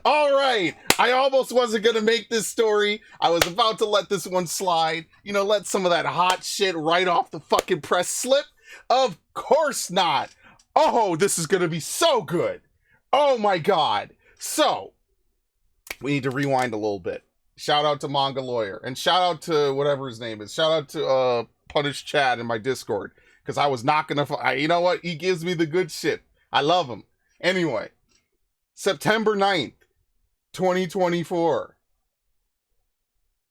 All right. I almost wasn't going to make this story. I was about to let this one slide. You know, let some of that hot shit right off the fucking press slip. Of course not. Oh, this is going to be so good. Oh my God. So, we need to rewind a little bit. Shout out to Manga Lawyer. And shout out to whatever his name is. Shout out to Punish Chad in my Discord. Because I was not going to... You know what? He gives me the good shit. I love him. Anyway. September 9th, 2024.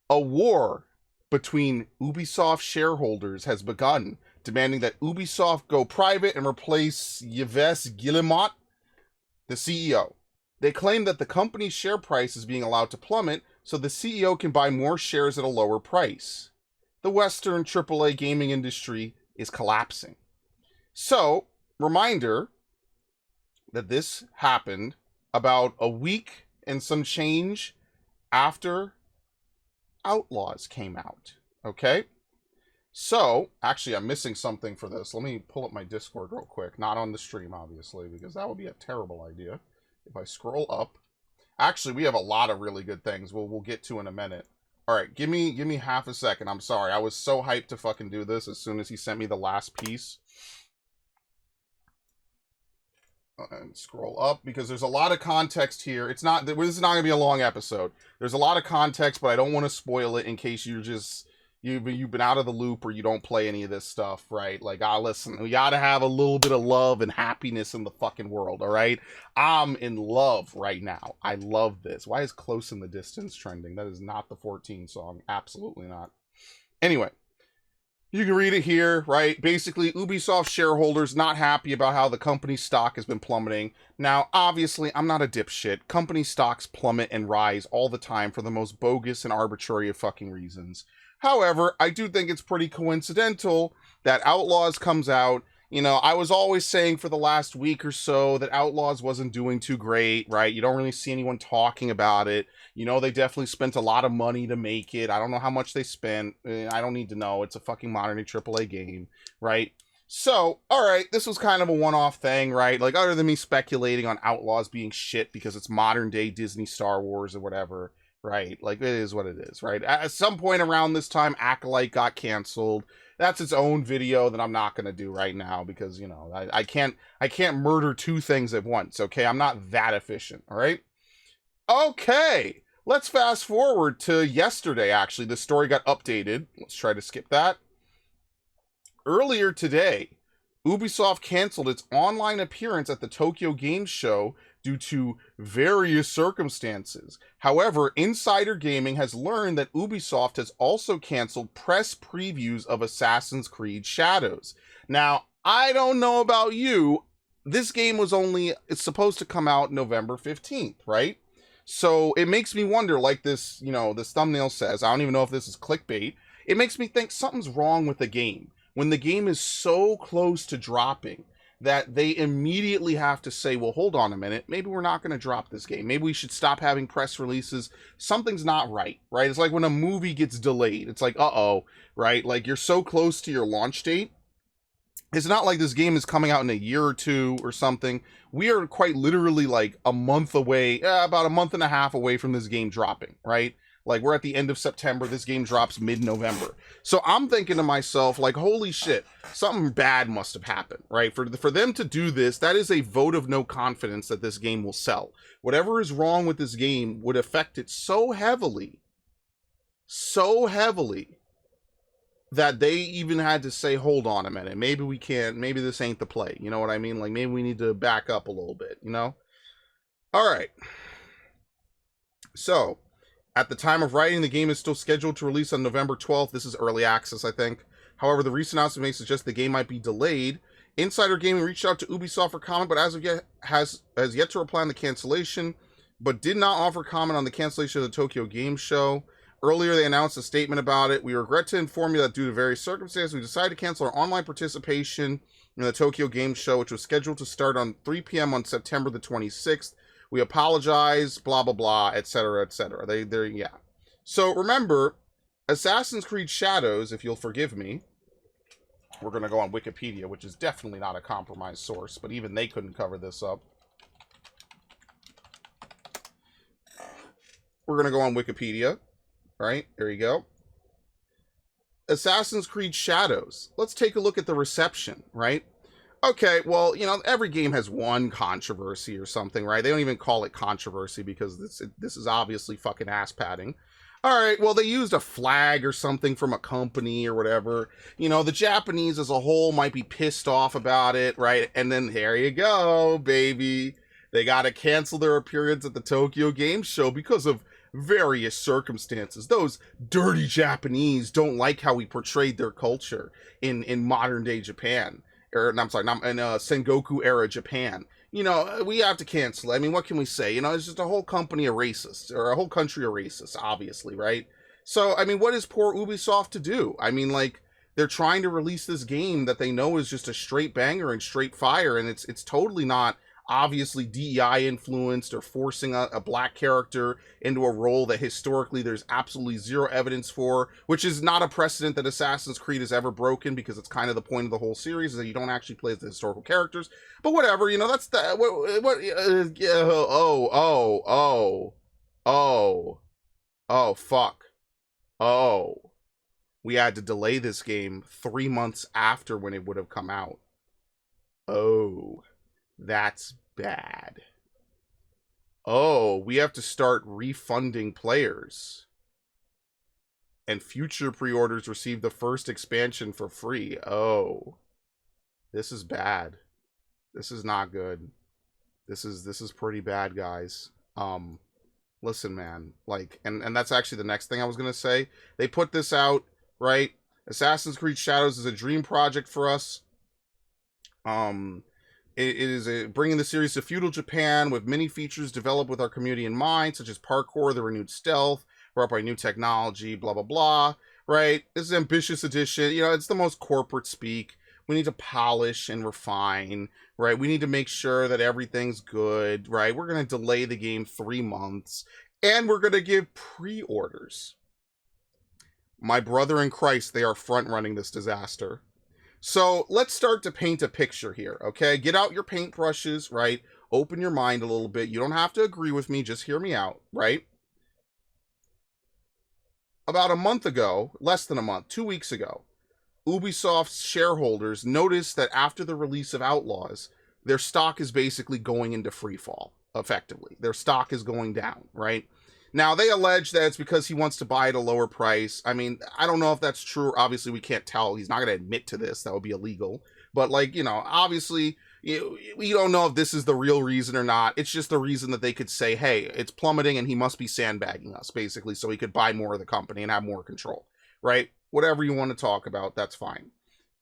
A war between Ubisoft shareholders has begun, demanding that Ubisoft go private and replace Yves Guillemot, the CEO. They claim that the company's share price is being allowed to plummet so the CEO can buy more shares at a lower price. The Western AAA gaming industry is collapsing. So, reminder that this happened about a week and some change after Outlaws came out. Okay? So, actually, I'm missing something for this. Let me pull up my Discord real quick. Not on the stream, obviously, because that would be a terrible idea. If I scroll up. Actually, we have a lot of really good things we'll get to in a minute. Alright, give me half a second. I'm sorry. I was so hyped to fucking do this as soon as he sent me the last piece. And scroll up, because there's a lot of context here. This is not going to be a long episode. There's a lot of context, but I don't want to spoil it in case you've been out of the loop or you don't play any of this stuff, right? Like, listen, we gotta have a little bit of love and happiness in the fucking world, all right? I'm in love right now. I love this. Why is Close in the Distance trending? That is not the 14 song. Absolutely not. Anyway, you can read it here, right? Basically, Ubisoft shareholders not happy about how the company's stock has been plummeting. Now, obviously, I'm not a dipshit. Company stocks plummet and rise all the time for the most bogus and arbitrary of fucking reasons. However, I do think it's pretty coincidental that Outlaws comes out. You know, I was always saying for the last week or so that Outlaws wasn't doing too great, right? You don't really see anyone talking about it. You know, they definitely spent a lot of money to make it. I don't know how much they spent. I don't need to know. It's a fucking modern day AAA game, right? So, alright, this was kind of a one-off thing, right? Like, other than me speculating on Outlaws being shit because it's modern day Disney Star Wars or whatever, right? Like, it is what it is, right? At some point around this time, Acolyte got canceled. That's its own video that I'm not going to do right now because, you know, I can't murder two things at once, okay? I'm not that efficient, all right? Okay, let's fast forward to yesterday, actually. The story got updated. Let's try to skip that. Earlier today, Ubisoft canceled its online appearance at the Tokyo Game Show due to various circumstances. However, Insider Gaming has learned that Ubisoft has also canceled press previews of Assassin's Creed Shadows. Now, I don't know about you, this game it's supposed to come out November 15th, right? So it makes me wonder, like this, you know, this thumbnail says, I don't even know if this is clickbait, it makes me think something's wrong with the game. When the game is so close to dropping, that they immediately have to say, well, hold on a minute, maybe we're not going to drop this game. Maybe we should stop having press releases. Something's not right, right? It's like when a movie gets delayed. It's like, uh-oh, right? Like, you're so close to your launch date. It's not like this game is coming out in a year or two or something. We are quite literally like a month away, about a month and a half away from this game dropping, right? Like, we're at the end of September. This game drops mid-November. So I'm thinking to myself, like, holy shit, something bad must have happened, right? For them to do this, that is a vote of no confidence that this game will sell. Whatever is wrong with this game would affect it so heavily, that they even had to say, hold on a minute, maybe we can't, maybe this ain't the play. You know what I mean? Like, maybe we need to back up a little bit, you know? All right. So, at the time of writing, the game is still scheduled to release on November 12th. This is early access, I think. However, the recent announcement may suggest the game might be delayed. Insider Gaming reached out to Ubisoft for comment, but as of yet has yet to reply on the cancellation, but did not offer comment on the cancellation of the Tokyo Game Show. Earlier, they announced a statement about it. We regret to inform you that due to various circumstances, we decided to cancel our online participation in the Tokyo Game Show, which was scheduled to start on 3 p.m. on September the 26th. We apologize, blah, blah, blah, etc., etc. Yeah. So remember, Assassin's Creed Shadows, if you'll forgive me, we're going to go on Wikipedia, which is definitely not a compromised source, but even they couldn't cover this up. we're going to go on Wikipedia, right? There you go. Assassin's Creed Shadows. Let's take a look at the reception, right? Okay, well, you know, every game has one controversy or something, right? They don't even call it controversy because this is obviously fucking ass padding. All right, well, they used a flag or something from a company or whatever. You know, the Japanese as a whole might be pissed off about it, right? And then there you go, baby. They got to cancel their appearance at the Tokyo Game Show because of various circumstances. Those dirty Japanese don't like how we portrayed their culture in modern day Japan. Or, I'm sorry, not in Sengoku era Japan. You know, we have to cancel it. I mean, what can we say? You know, it's just a whole company of racists, or a whole country of racists, obviously, right? So, I mean, what is poor Ubisoft to do? I mean, like, they're trying to release this game that they know is just a straight banger and straight fire, and it's totally not obviously DEI influenced or forcing a black character into a role that historically there's absolutely zero evidence for, which is not a precedent that Assassin's Creed has ever broken, because it's kind of the point of the whole series is that you don't actually play as the historical characters. But whatever, you know, that's the fuck. Oh, we had to delay this game 3 months after when it would have come out. Oh, that's bad. Oh, we have to start refunding players. And future pre-orders receive the first expansion for free. Oh, this is bad. This is not good. This is pretty bad, guys. Listen, man, like, and that's actually the next thing I was gonna say. They put this out, right? Assassin's Creed Shadows is a dream project for us. It is bringing the series to feudal Japan with many features developed with our community in mind, such as parkour, the renewed stealth, brought by new technology, blah, blah, blah, right? This is an ambitious edition. You know, it's the most corporate speak. We need to polish and refine, right? We need to make sure that everything's good, right? We're going to delay the game 3 months, and we're going to give pre-orders. My brother in Christ, they are front-running this disaster. So let's start to paint a picture here, okay? Get out your paintbrushes, right? Open your mind a little bit. You don't have to agree with me. Just hear me out, right? About a month ago, less than a month, 2 weeks ago, Ubisoft's shareholders noticed that after the release of Outlaws, their stock is basically going into free fall, effectively. Their stock is going down, right? Now, they allege that it's because he wants to buy at a lower price. I mean, I don't know if that's true. Obviously, we can't tell. He's not going to admit to this. That would be illegal. But, like, you know, obviously, we don't know if this is the real reason or not. It's just the reason that they could say, hey, it's plummeting and he must be sandbagging us, basically, so he could buy more of the company and have more control, right? Whatever you want to talk about, that's fine.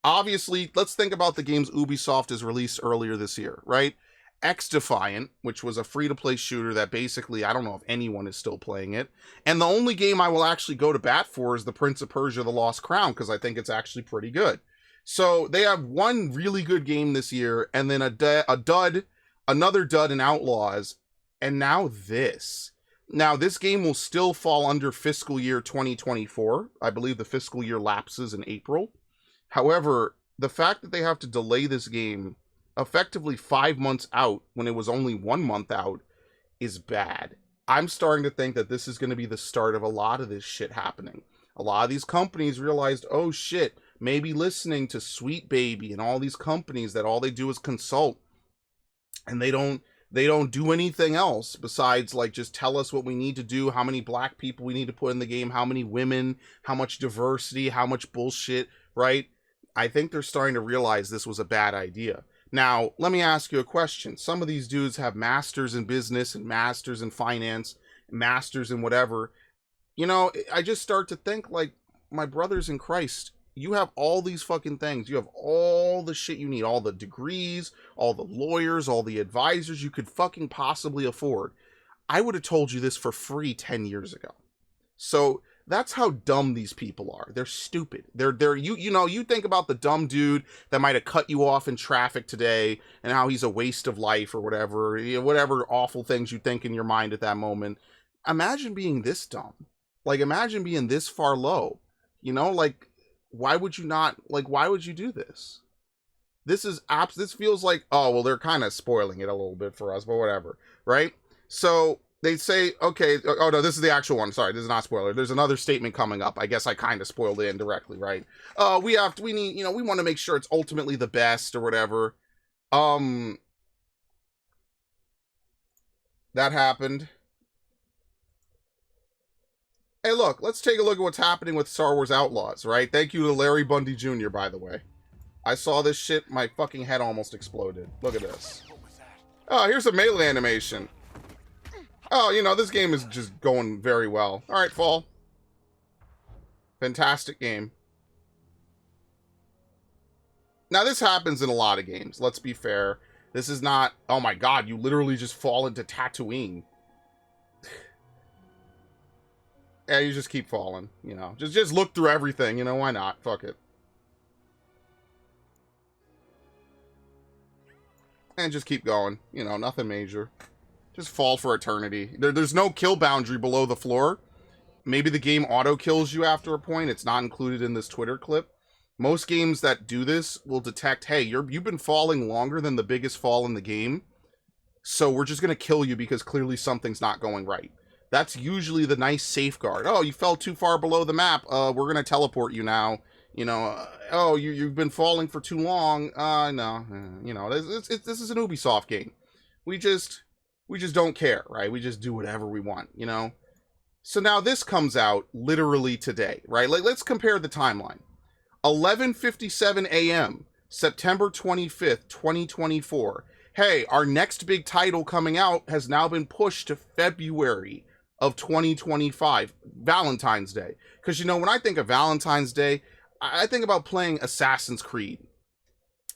Obviously, let's think about the games Ubisoft has released earlier this year, right? X-Defiant, which was a free-to-play shooter that basically, I don't know if anyone is still playing it. And the only game I will actually go to bat for is the Prince of Persia: The Lost Crown, because I think it's actually pretty good. So they have one really good game this year, and then another dud in Outlaws, and now this. Now, this game will still fall under fiscal year 2024. I believe the fiscal year lapses in April. However, the fact that they have to delay this game effectively 5 months out when it was only 1 month out is bad. I'm starting to think that this is going to be the start of a lot of this shit happening. A lot of these companies realized, oh shit, maybe listening to Sweet Baby and all these companies that all they do is consult, and they don't do anything else besides like just tell us what we need to do, how many black people we need to put in the game, how many women, how much diversity, how much bullshit, right? I think they're starting to realize this was a bad idea. Now, let me ask you a question. Some of these dudes have masters in business and masters in finance, masters in whatever. You know, I just start to think like, my brothers in Christ, you have all these fucking things. You have all the shit you need, all the degrees, all the lawyers, all the advisors you could fucking possibly afford. I would have told you this for free 10 years ago. So that's how dumb these people are. They're stupid. You know, you think about the dumb dude that might have cut you off in traffic today and how he's a waste of life or whatever, you know, whatever awful things you think in your mind at that moment. Imagine being this dumb. Like, imagine being this far low. You know, like, why would you do this? This feels like, oh, well, they're kind of spoiling it a little bit for us, but whatever, right? So they say, okay, oh no, this is the actual one. Sorry, this is not spoiler. There's another statement coming up. I guess I kind of spoiled it indirectly, right? We need, we want to make sure it's ultimately the best or whatever. That happened. Hey, look, let's take a look at what's happening with Star Wars Outlaws, right? Thank you to Larry Bundy Jr., by the way. I saw this shit, my fucking head almost exploded. Look at this. Oh, here's a melee animation. Oh, this game is just going very well. All right, Fall. Fantastic game. Now, this happens in a lot of games. Let's be fair. This is not, oh my god, you literally just fall into Tatooine. Yeah, you just keep falling, Just look through everything, why not? Fuck it. And just keep going. Nothing major. Just fall for eternity. There's no kill boundary below the floor. Maybe the game auto-kills you after a point. It's not included in this Twitter clip. Most games that do this will detect, hey, you've been falling longer than the biggest fall in the game, so we're just going to kill you because clearly something's not going right. That's usually the nice safeguard. Oh, you fell too far below the map. We're going to teleport you now. Oh, you've been falling for too long. No. This is an Ubisoft game. We just don't care, right? We just do whatever we want, So now this comes out literally today, right? Let's compare the timeline. 11:57 a.m., September 25th, 2024. Hey, our next big title coming out has now been pushed to February of 2025, Valentine's Day. Because, when I think of Valentine's Day, I think about playing Assassin's Creed.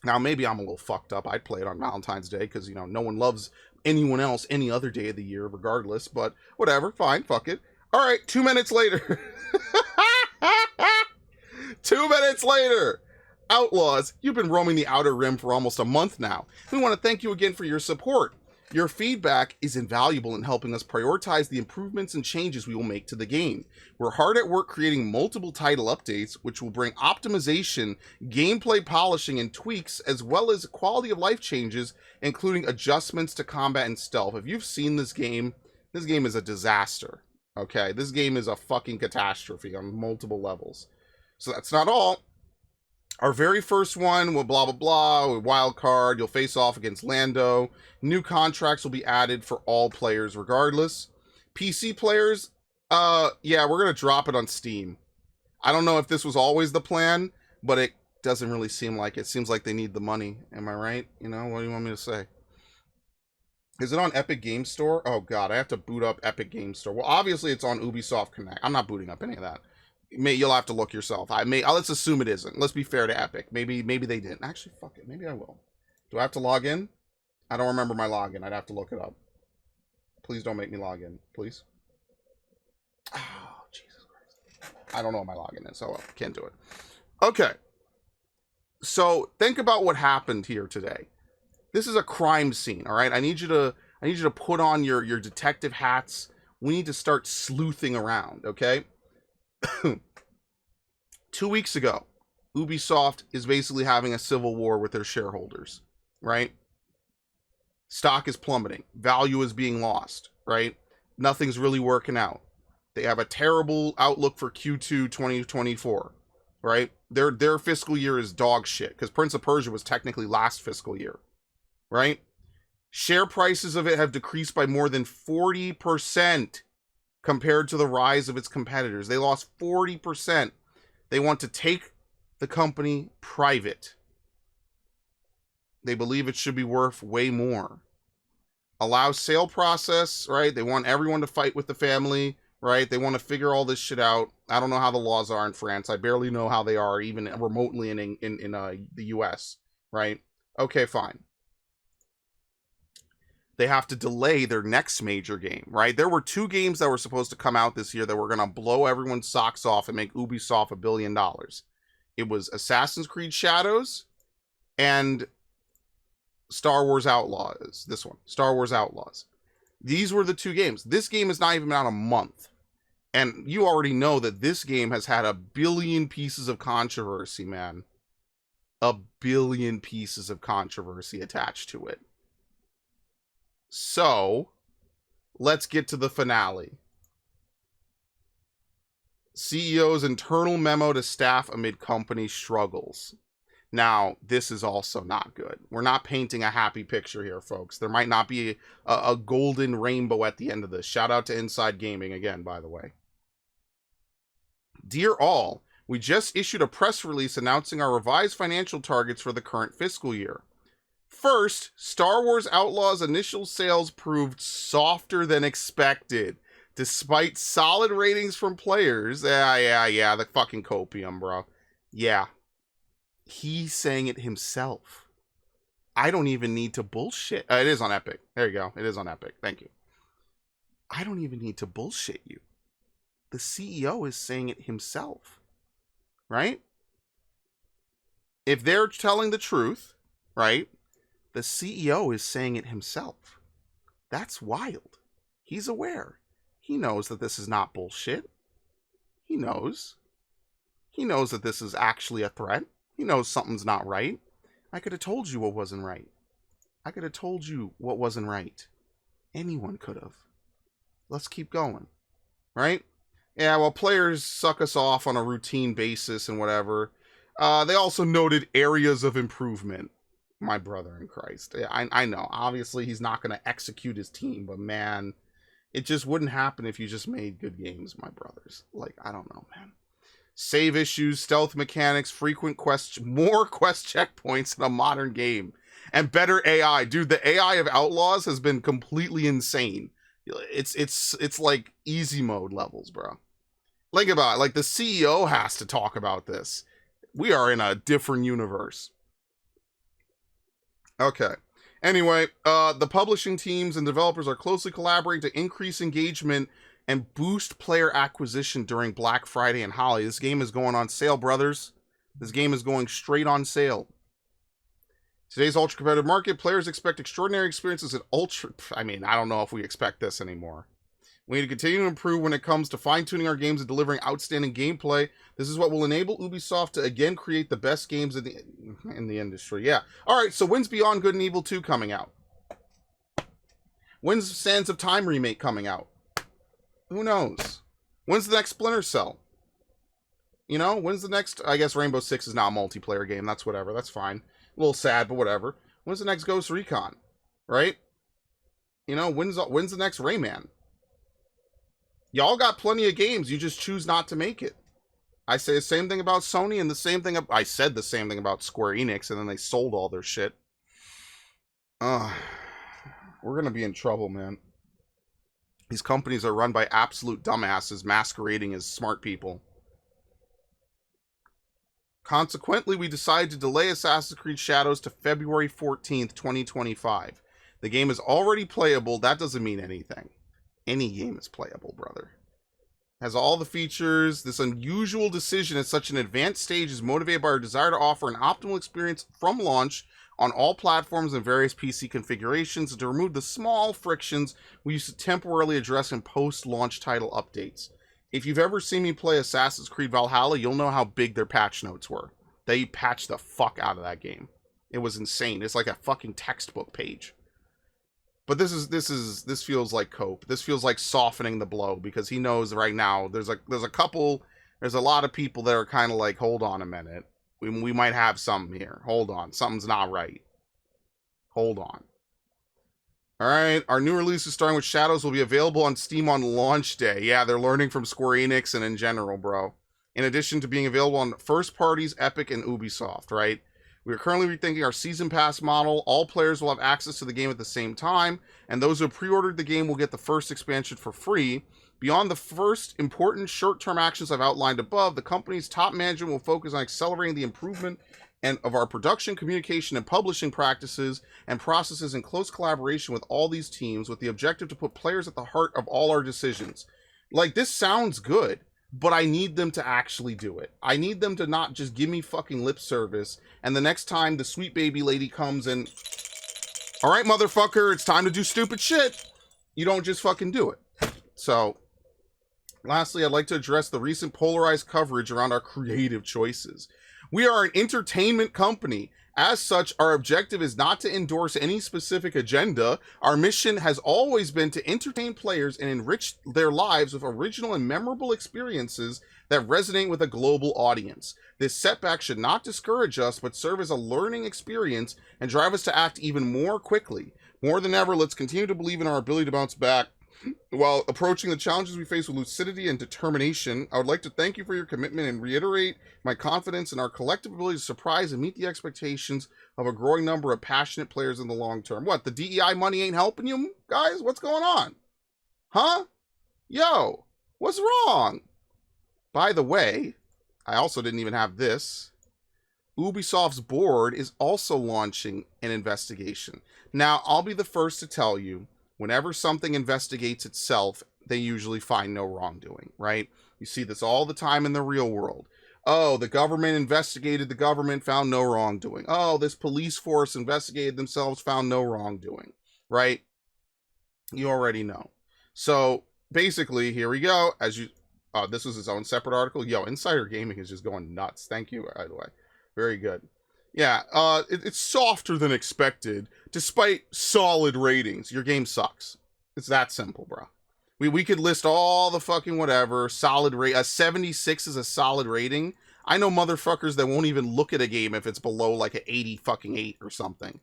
Now, maybe I'm a little fucked up. I'd play it on Valentine's Day because, no one loves anyone else any other day of the year regardless. But whatever, fine, fuck it. All right, 2 minutes later. 2 minutes later. Outlaws, you've been roaming the Outer Rim for almost a month now. We want to thank you again for your support. Your feedback is invaluable in helping us prioritize the improvements and changes we will make to the game. We're hard at work creating multiple title updates, which will bring optimization, gameplay polishing, and tweaks, as well as quality of life changes, including adjustments to combat and stealth. If you've seen this game is a disaster. Okay, this game is a fucking catastrophe on multiple levels. So that's not all. Our very first one, blah, blah, blah, with wild card, you'll face off against Lando. New contracts will be added for all players regardless. PC players, yeah, we're going to drop it on Steam. I don't know if this was always the plan, but it doesn't really seem like it. Seems like they need the money. Am I right? What do you want me to say? Is it on Epic Game Store? Oh, God, I have to boot up Epic Game Store. Well, obviously, it's on Ubisoft Connect. I'm not booting up any of that. You'll have to look yourself. Let's assume it isn't. Let's be fair to Epic. Maybe they didn't. Actually, fuck it. Maybe I will. Do I have to log in? I don't remember my login. I'd have to look it up. Please don't make me log in. Please. Oh, Jesus Christ. I don't know what my login is, so I can't do it. Okay. So think about what happened here today. This is a crime scene, all right? I need you to put on your detective hats. We need to start sleuthing around, okay? 2 weeks ago, Ubisoft is basically having a civil war with their shareholders, right? Stock is plummeting. Value is being lost, right? Nothing's really working out. They have a terrible outlook for Q2 2024, right? Their fiscal year is dog shit because Prince of Persia was technically last fiscal year, right? Share prices of it have decreased by more than 40% compared to the rise of its competitors. They lost 40%. They want to take the company private. They believe it should be worth way more. Allow sale process, right? They want everyone to fight with the family, right? They want to figure all this shit out. I don't know how the laws are in France. I barely know how they are even remotely in the US, right? Okay, fine. They have to delay their next major game, right? There were 2 games that were supposed to come out this year that were going to blow everyone's socks off and make Ubisoft $1 billion. It was Assassin's Creed Shadows and Star Wars Outlaws. This one, Star Wars Outlaws. These were the 2 games. This game is not even out a month. And you already know that this game has had 1 billion pieces of controversy, man. 1 billion pieces of controversy attached to it. So, let's get to the finale. CEO's internal memo to staff amid company struggles. Now, this is also not good. We're not painting a happy picture here, folks. There might not be a golden rainbow at the end of this. Shout out to Inside Gaming again, by the way. Dear all, we just issued a press release announcing our revised financial targets for the current fiscal year. First, Star Wars Outlaws initial sales proved softer than expected. Despite solid ratings from players. Yeah, the fucking copium, bro. Yeah. He's saying it himself. I don't even need to bullshit. It is on Epic. There you go. It is on Epic. Thank you. I don't even need to bullshit you. The CEO is saying it himself. Right? If they're telling the truth, right? The CEO is saying it himself. That's wild. He's aware. He knows that this is not bullshit. He knows. He knows that this is actually a threat. He knows something's not right. I could have told you what wasn't right. I could have told you what wasn't right. Anyone could have. Let's keep going. Right? Yeah, well, players suck us off on a routine basis and whatever. They also noted areas of improvement. My brother in Christ. I know. Obviously, he's not going to execute his team, but man, it just wouldn't happen if you just made good games, my brothers. Like, I don't know, man. Save issues, stealth mechanics, more quest checkpoints in a modern game, and better AI. Dude, the AI of Outlaws has been completely insane. It's like easy mode levels, bro. Think about it. Like, the CEO has to talk about this. We are in a different universe. Okay. Anyway, the publishing teams and developers are closely collaborating to increase engagement and boost player acquisition during Black Friday and holiday. This game is going on sale, brothers. This game is going straight on sale. Today's ultra-competitive market, players expect extraordinary experiences at I don't know if we expect this anymore. We need to continue to improve when it comes to fine-tuning our games and delivering outstanding gameplay. This is what will enable Ubisoft to again create the best games in the industry. Yeah. All right, so when's Beyond Good and Evil 2 coming out? When's Sands of Time remake coming out? Who knows? When's the next Splinter Cell? You know, when's the next... I guess Rainbow Six is now a multiplayer game. That's whatever. That's fine. A little sad, but whatever. When's the next Ghost Recon? Right? You know, when's the next Rayman? Y'all got plenty of games. You just choose not to make it. I say the same thing about Sony and the same thing... I said the same thing about Square Enix, and then they sold all their shit. We're gonna be in trouble, man. These companies are run by absolute dumbasses masquerading as smart people. Consequently, we decided to delay Assassin's Creed Shadows to February 14th, 2025. The game is already playable. That doesn't mean anything. Any game is playable, brother. Has all the features. This unusual decision at such an advanced stage is motivated by our desire to offer an optimal experience from launch on all platforms and various PC configurations, and to remove the small frictions we used to temporarily address in post-launch title updates. If you've ever seen me play Assassin's Creed Valhalla, you'll know how big their patch notes were. They patched the fuck out of that game. It was insane. It's like a fucking textbook page. But this feels like cope. This feels like softening the blow, because he knows right now there's a lot of people that are kind of like, hold on a minute. We might have something here. Hold on. Something's not right. Hold on. Alright. Our new releases starting with Shadows will be available on Steam on launch day. Yeah, they're learning from Square Enix and in general, bro. In addition to being available on first parties, Epic, and Ubisoft, right? We are currently rethinking our Season Pass model. All players will have access to the game at the same time, and those who have pre-ordered the game will get the first expansion for free. Beyond the first important short-term actions I've outlined above, the company's top management will focus on accelerating the improvement of our production, communication, and publishing practices and processes in close collaboration with all these teams, with the objective to put players at the heart of all our decisions. Like, this sounds good, but I need them to actually do it. I need them to not just give me fucking lip service, and the next time the sweet baby lady comes and, all right, motherfucker, it's time to do stupid shit, you don't just fucking do it. So, lastly, I'd like to address the recent polarized coverage around our creative choices. We are an entertainment company, As such, our objective is not to endorse any specific agenda. Our mission has always been to entertain players and enrich their lives with original and memorable experiences that resonate with a global audience. This setback should not discourage us, but serve as a learning experience and drive us to act even more quickly. More than ever, let's continue to believe in our ability to bounce back while approaching the challenges we face with lucidity and determination. I would like to thank you for your commitment and reiterate my confidence in our collective ability to surprise and meet the expectations of a growing number of passionate players in the long term. What, the DEI money ain't helping you guys? What's going on? Huh? Yo, what's wrong? By the way, I also didn't even have this. Ubisoft's board is also launching an investigation. Now, I'll be the first to tell you, whenever something investigates itself, they usually find no wrongdoing, right? You see this all the time in the real world. Oh, the government investigated the government, found no wrongdoing. Oh, this police force investigated themselves, found no wrongdoing, right? You already know. So basically, here we go. This was his own separate article. Yo, Insider Gaming is just going nuts. Thank you, by the way. Very good. Yeah, it's softer than expected, despite solid ratings. Your game sucks. It's that simple, bro. We could list all the fucking whatever. Solid rate. A 76 is a solid rating. I know motherfuckers that won't even look at a game if it's below like an 80 fucking 8 or something.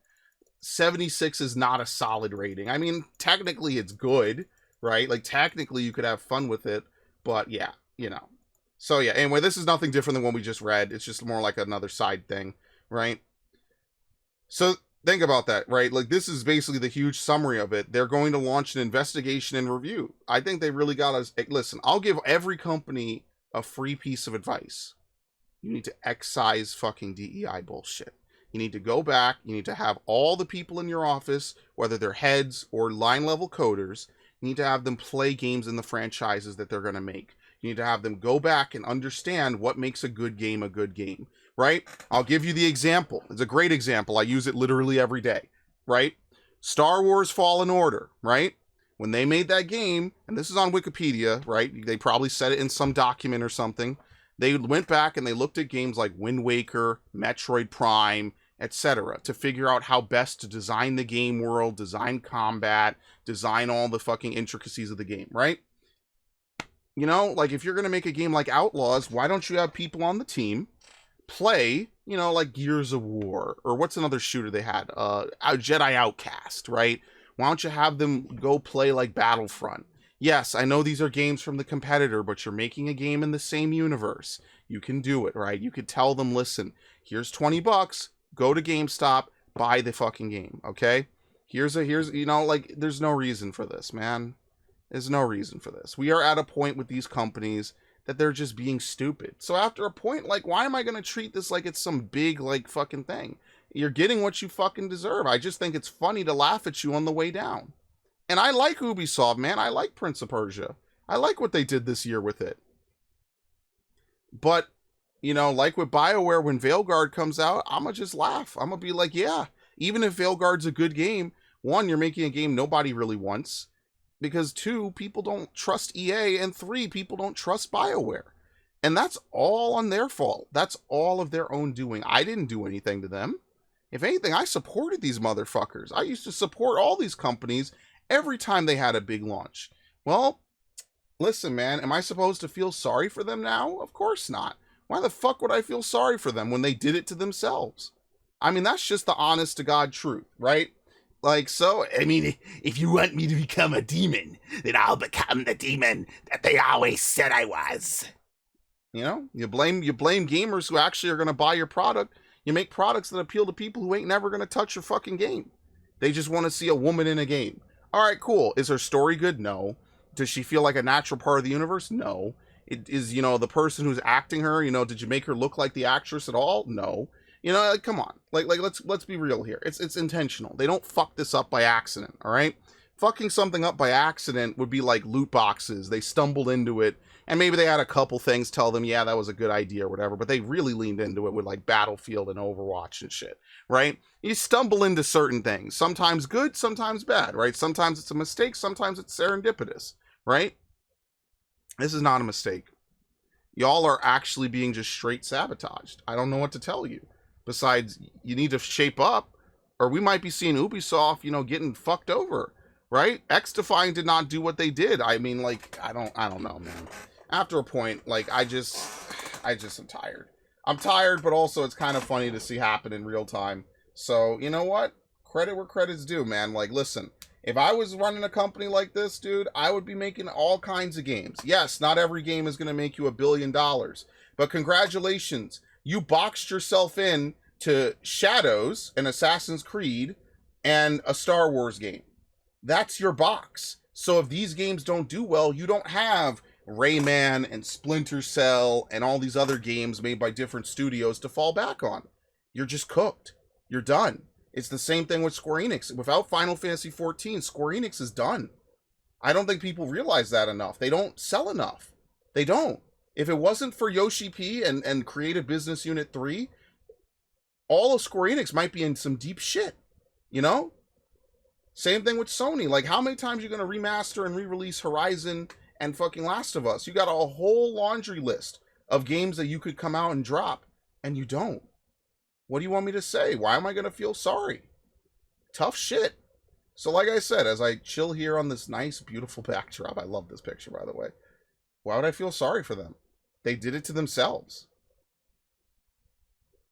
76 is not a solid rating. I mean, technically it's good, right? Like, technically you could have fun with it, but yeah, you know. So yeah, anyway, this is nothing different than what we just read. It's just more like another side thing, right? So think about that, right? Like, this is basically the huge summary of it. They're going to launch an investigation and review. I think they really got us. Listen, I'll give every company a free piece of advice. You need to excise fucking DEI bullshit. You need to go back. You need to have all the people in your office, whether they're heads or line level coders, you need to have them play games in the franchises that they're going to make. You need to have them go back and understand what makes a good game, right? I'll give you the example. It's a great example. I use it literally every day, right? Star Wars Fallen Order, right? When they made that game, and this is on Wikipedia, right? They probably said it in some document or something. They went back and they looked at games like Wind Waker, Metroid Prime, etc. to figure out how best to design the game world, design combat, design all the fucking intricacies of the game, right? You know, like, if you're going to make a game like Outlaws, why don't you have people on the team play, you know, like Gears of War, or what's another shooter they had? Jedi Outcast, right? Why don't you have them go play like Battlefront? Yes, I know these are games from the competitor, but you're making a game in the same universe. You can do it, right? You could tell them, listen, here's $20, go to GameStop, buy the fucking game, okay? Here's, you know, like, there's no reason for this, man. There's no reason for this. We are at a point with these companies that they're just being stupid. So after a point, like, why am I going to treat this like it's some big, like, fucking thing? You're getting what you fucking deserve. I just think it's funny to laugh at you on the way down. And I like Ubisoft, man. I like Prince of Persia. I like what they did this year with it. But, you know, like with BioWare, when Veilguard comes out, I'm going to just laugh. I'm going to be like, yeah, even if Veilguard's a good game, one, you're making a game nobody really wants. Because 2, people don't trust EA, and 3, people don't trust BioWare. And that's all on their fault. That's all of their own doing. I didn't do anything to them. If anything, I supported these motherfuckers. I used to support all these companies every time they had a big launch. Well, listen, man, am I supposed to feel sorry for them now? Of course not. Why the fuck would I feel sorry for them when they did it to themselves? I mean, that's just the honest to God truth, right? Like, so, I mean, if you want me to become a demon, then I'll become the demon that they always said I was. You know, you blame gamers who actually are going to buy your product. You make products that appeal to people who ain't never going to touch your fucking game. They just want to see a woman in a game. All right, cool. Is her story good? No. Does she feel like a natural part of the universe? No. It is, you know, the person who's acting her, you know, did you make her look like the actress at all? No. You know, like, come on. Like let's be real here. It's intentional. They don't fuck this up by accident, all right? Fucking something up by accident would be like loot boxes. They stumbled into it, and maybe they had a couple things tell them, yeah, that was a good idea or whatever, but they really leaned into it with like Battlefield and Overwatch and shit, right? You stumble into certain things. Sometimes good, sometimes bad, right? Sometimes it's a mistake, sometimes it's serendipitous, right? This is not a mistake. Y'all are actually being just straight sabotaged. I don't know what to tell you. besides you need to shape up, or we might be seeing Ubisoft, getting fucked over, right? X Defying did not do what they did. I mean, like, I don't know, man. After a point, like, I just am tired. I'm tired, but also it's kind of funny to see happen in real time. So, you know what? Credit where credit's due, man. Like, listen, if I was running a company like this, dude, I would be making all kinds of games. Yes, not every game is going to make you $1 billion, but congratulations. You boxed yourself in to Shadows, an Assassin's Creed, and a Star Wars game. That's your box. So if these games don't do well, you don't have Rayman and Splinter Cell and all these other games made by different studios to fall back on. You're just cooked. You're done. It's the same thing with Square Enix. Without Final Fantasy XIV, Square Enix is done. I don't think people realize that enough. They don't sell enough. They don't. If it wasn't for Yoshi P and Creative Business Unit 3, all of Square Enix might be in some deep shit. You know? Same thing with Sony. Like, how many times are you going to remaster and re-release Horizon and fucking Last of Us? You got a whole laundry list of games that you could come out and drop, and you don't. What do you want me to say? Why am I going to feel sorry? Tough shit. So like I said, as I chill here on this nice, beautiful backdrop, I love this picture, by the way. Why would I feel sorry for them? They did it to themselves.